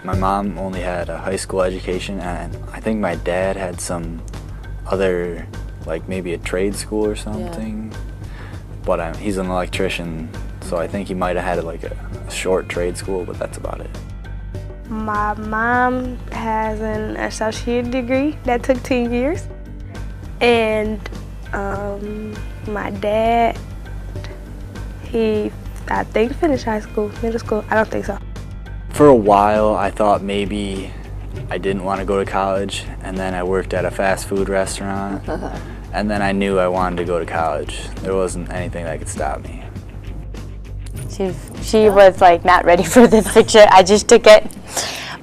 My mom only had a high school education, and I think my dad had some other, like maybe a trade school or something. Yeah. But he's an electrician, so I think he might have had like a short trade school, but that's about it. My mom has an associate degree that took 10 years. And my dad, I think finished high school, middle school, I don't think so. For a while, I thought maybe I didn't want to go to college, and then I worked at a fast food restaurant, and then I knew I wanted to go to college. There wasn't anything that could stop me. She was like not ready for this picture. I just took it,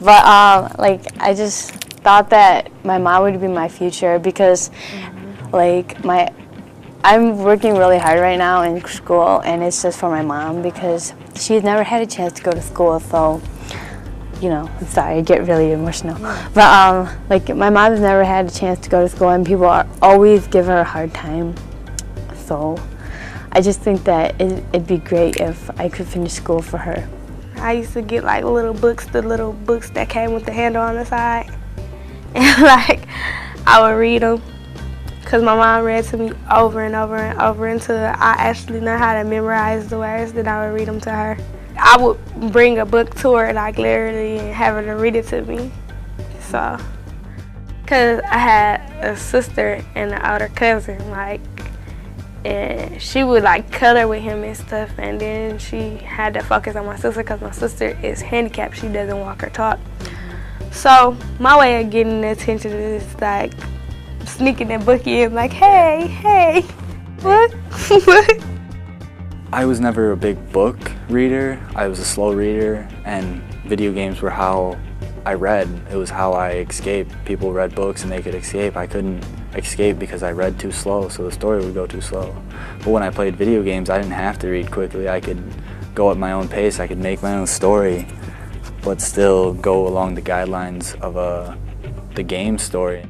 but like I just thought that my mom would be my future because, like I'm working really hard right now in school, and it's just for my mom because she's never had a chance to go to school. So, you know, I'm sorry, I get really emotional. But like my mom's never had a chance to go to school, and people always give her a hard time. So I just think that it'd be great if I could finish school for her. I used to get like little books, the little books that came with the handle on the side, and like I would read them. Because my mom read to me over and over and over until I actually know how to memorize the words, then I would read them to her. I would bring a book to her, like literally, and have her to read it to me. So, because I had a sister and an older cousin, like, and she would like color with him and stuff, and then she had to focus on my sister because my sister is handicapped. She doesn't walk or talk. So, my way of getting the attention is like, sneaking that book in, like, hey, what? What? I was never a big book reader. I was a slow reader, and video games were how I read. It was how I escaped. People read books and they could escape. I couldn't escape because I read too slow, so the story would go too slow. But when I played video games, I didn't have to read quickly. I could go at my own pace. I could make my own story, but still go along the guidelines of the game story.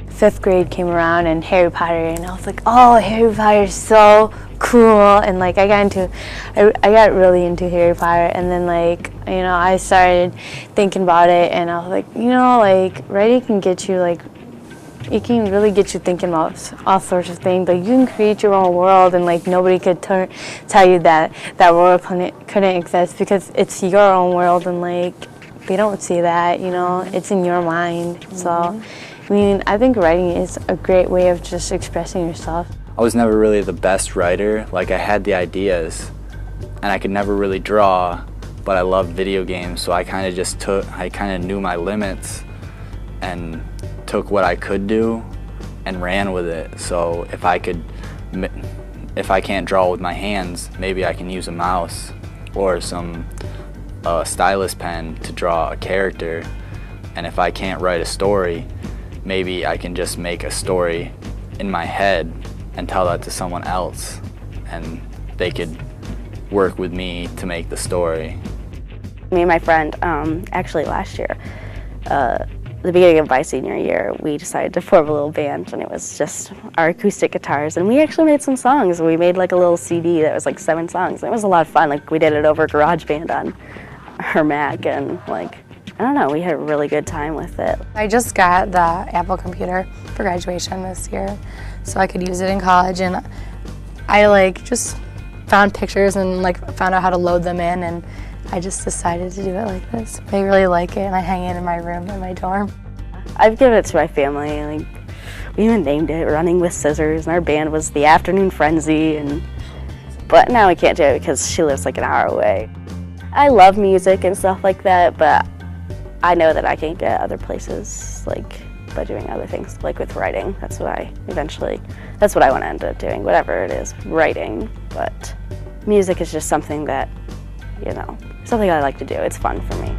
5th grade came around and Harry Potter, and I was like, oh, Harry Potter is so cool, and like I got really into Harry Potter, and then like, you know, I started thinking about it, and I was like, you know, like writing can get you like, it can really get you thinking about all sorts of things. Like you can create your own world, and like nobody could tell you that that world couldn't exist because it's your own world, and like they don't see that, you know, it's in your mind. So I mean, I think writing is a great way of just expressing yourself. I was never really the best writer. Like I had the ideas, and I could never really draw, but I loved video games, so I kind of knew my limits and took what I could do and ran with it. So if I can't draw with my hands, maybe I can use a mouse or some stylus pen to draw a character. And if I can't write a story, maybe I can just make a story in my head and tell that to someone else, and they could work with me to make the story. Me and my friend, actually last year, the beginning of my senior year, we decided to form a little band, and it was just our acoustic guitars, and we actually made some songs. We made like a little CD that was like 7 songs. It was a lot of fun. Like we did it over GarageBand on our Mac, and like, I don't know, we had a really good time with it. I just got the Apple computer for graduation this year, so I could use it in college, and I like just found pictures and like found out how to load them in, and I just decided to do it like this. I really like it, and I hang it in my room in my dorm. I've given it to my family. Like, we even named it Running with Scissors, and our band was the Afternoon Frenzy, but now we can't do it because she lives like an hour away. I love music and stuff like that, but I know that I can get other places like by doing other things, like with writing. That's what I want to end up doing, whatever it is, writing. But music is just something that, you know, something I like to do. It's fun for me.